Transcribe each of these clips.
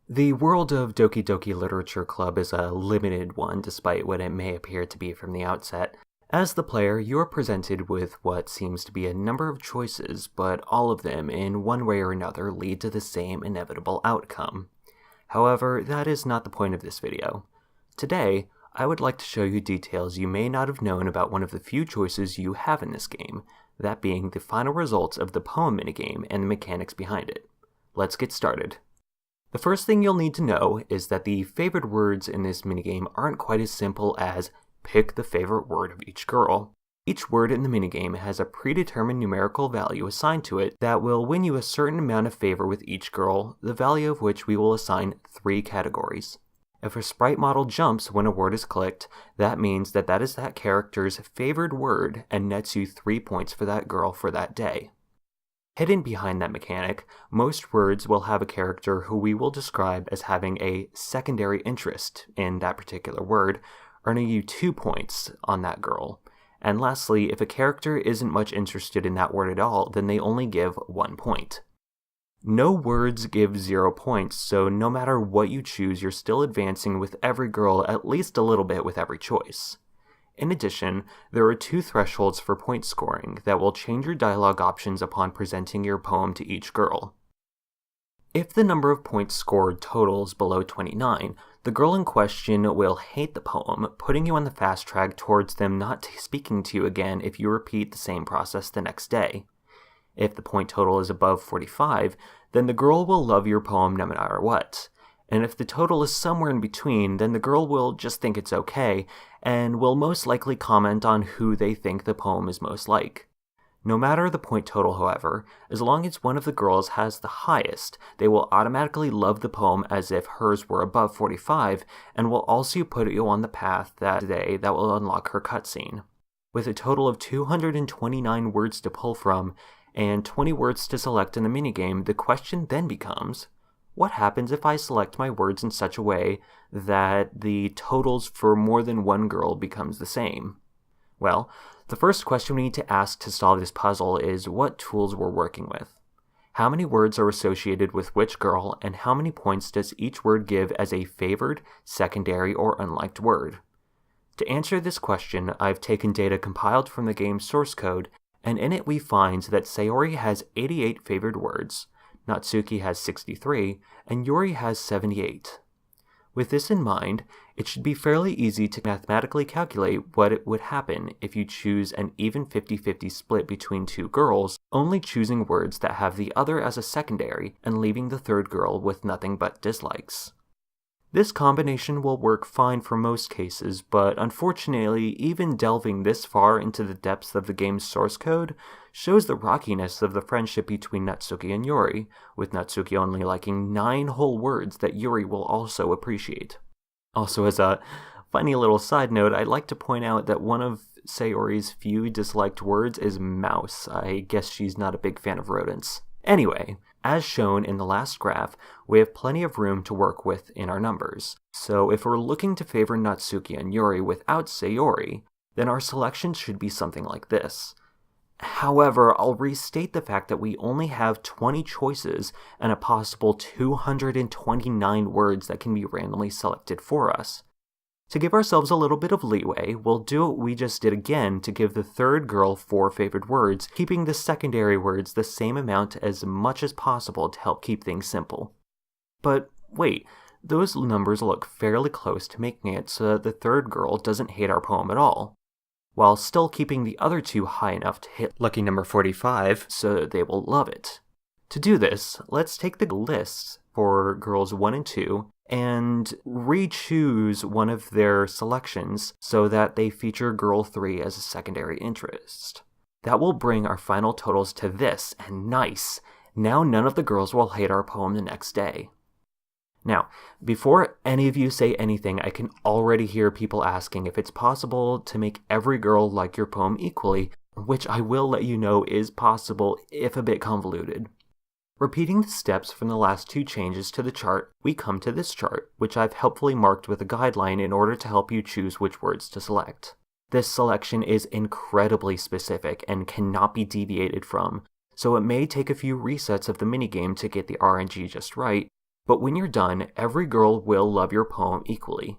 The world of Doki Doki Literature Club is a limited one despite what it may appear to be from the outset. As the player, you are presented with what seems to be a number of choices, but all of them, in one way or another, lead to the same inevitable outcome. However, that is not the point of this video. Today, I would like to show you details you may not have known about one of the few choices you have in this game, that being the final results of the poem minigame and the mechanics behind it. Let's get started. The first thing you'll need to know is that the favored words in this minigame aren't quite as simple as pick the favorite word of each girl. Each word in the minigame has a predetermined numerical value assigned to it that will win you a certain amount of favor with each girl, the value of which we will assign 3 categories. If a sprite model jumps when a word is clicked, that means that is that character's favored word and nets you 3 points for that girl for that day. Hidden behind that mechanic, most words will have a character who we will describe as having a secondary interest in that particular word, earning you 2 points on that girl. And lastly, if a character isn't much interested in that word at all, then they only give 1 point. No words give 0 points, so no matter what you choose, you're still advancing with every girl at least a little bit with every choice. In addition, there are 2 thresholds for point scoring that will change your dialogue options upon presenting your poem to each girl. If the number of points scored totals below 29, the girl in question will hate the poem, putting you on the fast track towards them not speaking to you again if you repeat the same process the next day. If the point total is above 45, then the girl will love your poem no matter what. And if the total is somewhere in between, then the girl will just think it's okay, and will most likely comment on who they think the poem is most like. No matter the point total, however, as long as one of the girls has the highest, they will automatically love the poem as if hers were above 45, and will also put you on the path that day that will unlock her cutscene. With a total of 229 words to pull from, and 20 words to select in the minigame, the question then becomes, what happens if I select my words in such a way that the totals for more than one girl becomes the same? Well, the first question we need to ask to solve this puzzle is what tools we're working with. How many words are associated with which girl, and how many points does each word give as a favored, secondary, or unliked word? To answer this question, I've taken data compiled from the game's source code, and in it we find that Sayori has 88 favored words, Natsuki has 63, and Yuri has 78. With this in mind, it should be fairly easy to mathematically calculate what it would happen if you choose an even 50-50 split between 2 girls, only choosing words that have the other as a secondary and leaving the third girl with nothing but dislikes. This combination will work fine for most cases, but unfortunately, even delving this far into the depths of the game's source code shows the rockiness of the friendship between Natsuki and Yuri, with Natsuki only liking 9 whole words that Yuri will also appreciate. Also, as a funny little side note, I'd like to point out that one of Sayori's few disliked words is mouse. I guess she's not a big fan of rodents. Anyway, as shown in the last graph, we have plenty of room to work with in our numbers. So if we're looking to favor Natsuki and Yuri without Sayori, then our selection should be something like this. However, I'll restate the fact that we only have 20 choices and a possible 229 words that can be randomly selected for us. To give ourselves a little bit of leeway, we'll do what we just did again to give the third girl 4 favored words, keeping the secondary words the same amount as much as possible to help keep things simple. But wait, those numbers look fairly close to making it so that the third girl doesn't hate our poem at all, while still keeping the other 2 high enough to hit lucky number 45 so that they will love it. To do this, let's take the lists for girls 1 and 2 and re-choose one of their selections so that they feature girl 3 as a secondary interest. That will bring our final totals to this, and nice! Now none of the girls will hate our poem the next day. Now, before any of you say anything, I can already hear people asking if it's possible to make every girl like your poem equally, which I will let you know is possible, if a bit convoluted. Repeating the steps from the last 2 changes to the chart, we come to this chart, which I've helpfully marked with a guideline in order to help you choose which words to select. This selection is incredibly specific and cannot be deviated from, so it may take a few resets of the minigame to get the RNG just right, But when you're done, every girl will love your poem equally.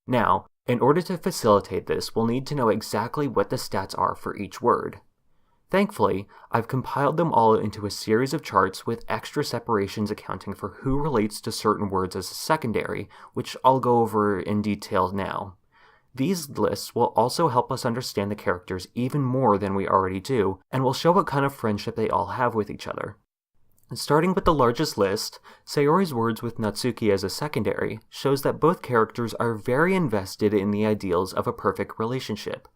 Now, in order to facilitate this, we'll need to know exactly what the stats are for each word. Thankfully, I've compiled them all into a series of charts with extra separations accounting for who relates to certain words as a secondary, which I'll go over in detail now. These lists will also help us understand the characters even more than we already do, and will show what kind of friendship they all have with each other. Starting with the largest list, Sayori's words with Natsuki as a secondary shows that both characters are very invested in the ideals of a perfect relationship,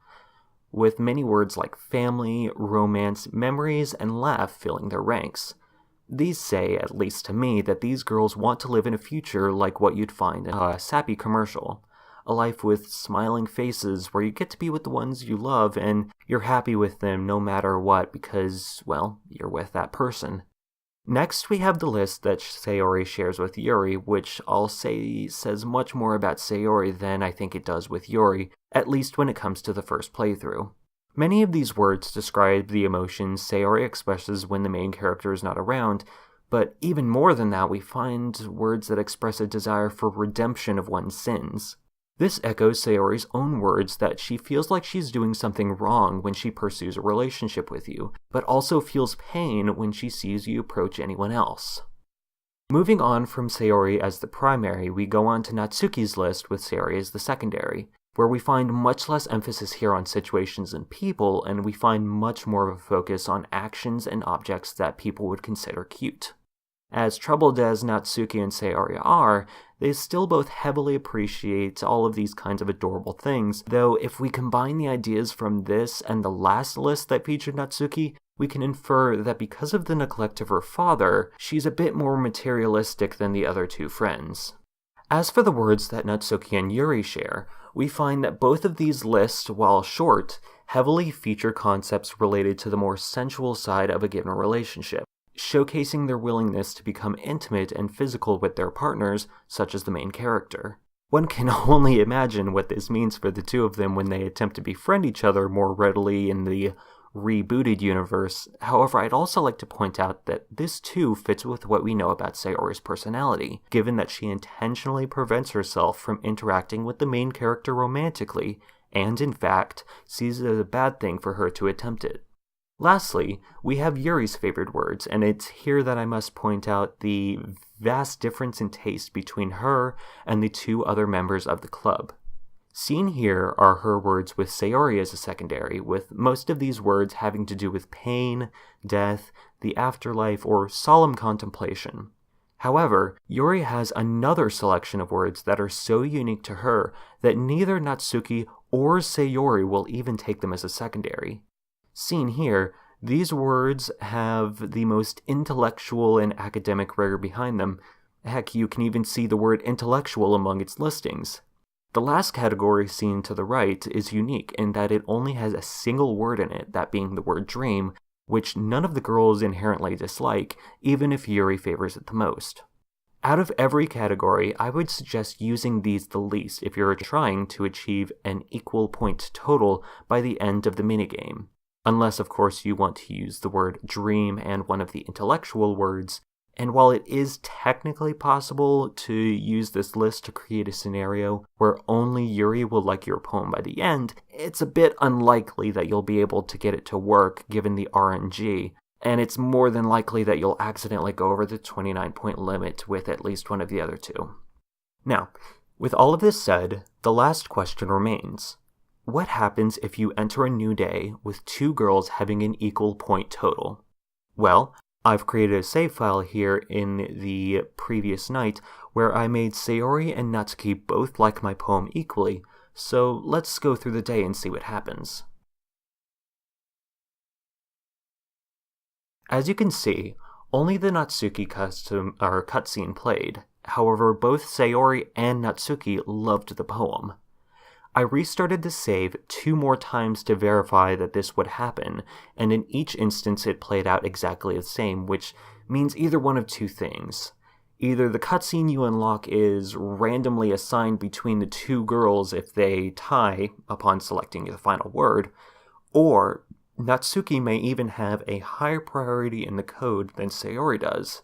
with many words like family, romance, memories, and laugh filling their ranks. These say, at least to me, that these girls want to live in a future like what you'd find in a sappy commercial. A life with smiling faces where you get to be with the ones you love and you're happy with them no matter what because, well, you're with that person. Next, we have the list that Sayori shares with Yuri, which I'll say says much more about Sayori than I think it does with Yuri, at least when it comes to the first playthrough. Many of these words describe the emotions Sayori expresses when the main character is not around, but even more than that, we find words that express a desire for redemption of one's sins. This echoes Sayori's own words that she feels like she's doing something wrong when she pursues a relationship with you, but also feels pain when she sees you approach anyone else. Moving on from Sayori as the primary, we go on to Natsuki's list with Sayori as the secondary, where we find much less emphasis here on situations and people, and we find much more of a focus on actions and objects that people would consider cute. As troubled as Natsuki and Sayori are, they still both heavily appreciate all of these kinds of adorable things, though if we combine the ideas from this and the last list that featured Natsuki, we can infer that because of the neglect of her father, she's a bit more materialistic than the other two friends. As for the words that Natsuki and Yuri share, we find that both of these lists, while short, heavily feature concepts related to the more sensual side of a given relationship, showcasing their willingness to become intimate and physical with their partners, such as the main character. One can only imagine what this means for the two of them when they attempt to befriend each other more readily in the rebooted universe. However, I'd also like to point out that this too fits with what we know about Sayori's personality, given that she intentionally prevents herself from interacting with the main character romantically, and in fact, sees it as a bad thing for her to attempt it. Lastly, we have Yuri's favorite words, and it's here that I must point out the vast difference in taste between her and the two other members of the club. Seen here are her words with Sayori as a secondary, with most of these words having to do with pain, death, the afterlife, or solemn contemplation. However, Yuri has another selection of words that are so unique to her that neither Natsuki or Sayori will even take them as a secondary. Seen here, these words have the most intellectual and academic rigor behind them. Heck, you can even see the word intellectual among its listings. The last category seen to the right is unique in that it only has a single word in it, that being the word dream, which none of the girls inherently dislike, even if Yuri favors it the most. Out of every category, I would suggest using these the least if you're trying to achieve an equal point total by the end of the minigame. Unless, of course, you want to use the word dream and one of the intellectual words, and while it is technically possible to use this list to create a scenario where only Yuri will like your poem by the end, it's a bit unlikely that you'll be able to get it to work given the RNG, and it's more than likely that you'll accidentally go over the 29-point limit with at least one of the other two. Now, with all of this said, the last question remains. What happens if you enter a new day with two girls having an equal point total? Well, I've created a save file here in the previous night where I made Sayori and Natsuki both like my poem equally, so let's go through the day and see what happens. As you can see, only the Natsuki cutscene played. However, both Sayori and Natsuki loved the poem. I restarted the save 2 more times to verify that this would happen, and in each instance it played out exactly the same, which means either one of two things. Either the cutscene you unlock is randomly assigned between the two girls if they tie upon selecting the final word, or Natsuki may even have a higher priority in the code than Sayori does.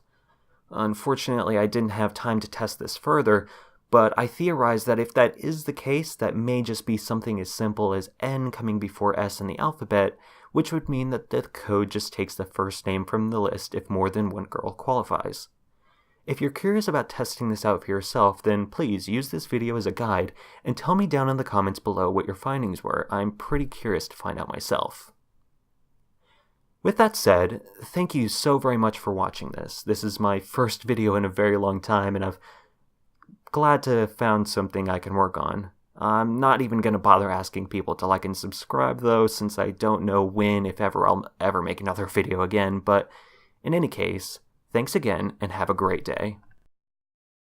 Unfortunately, I didn't have time to test this further, but I theorized that if that is the case, that may just be something as simple as N coming before S in the alphabet, which would mean that the code just takes the first name from the list if more than one girl qualifies. If you're curious about testing this out for yourself, then please use this video as a guide and tell me down in the comments below what your findings were. I'm pretty curious to find out myself. With that said, thank you so very much for watching this. This is my first video in a very long time, and I'm glad to have found something I can work on. I'm not even going to bother asking people to like and subscribe though, since I don't know when, if ever, I'll ever make another video again, but in any case, thanks again, and have a great day.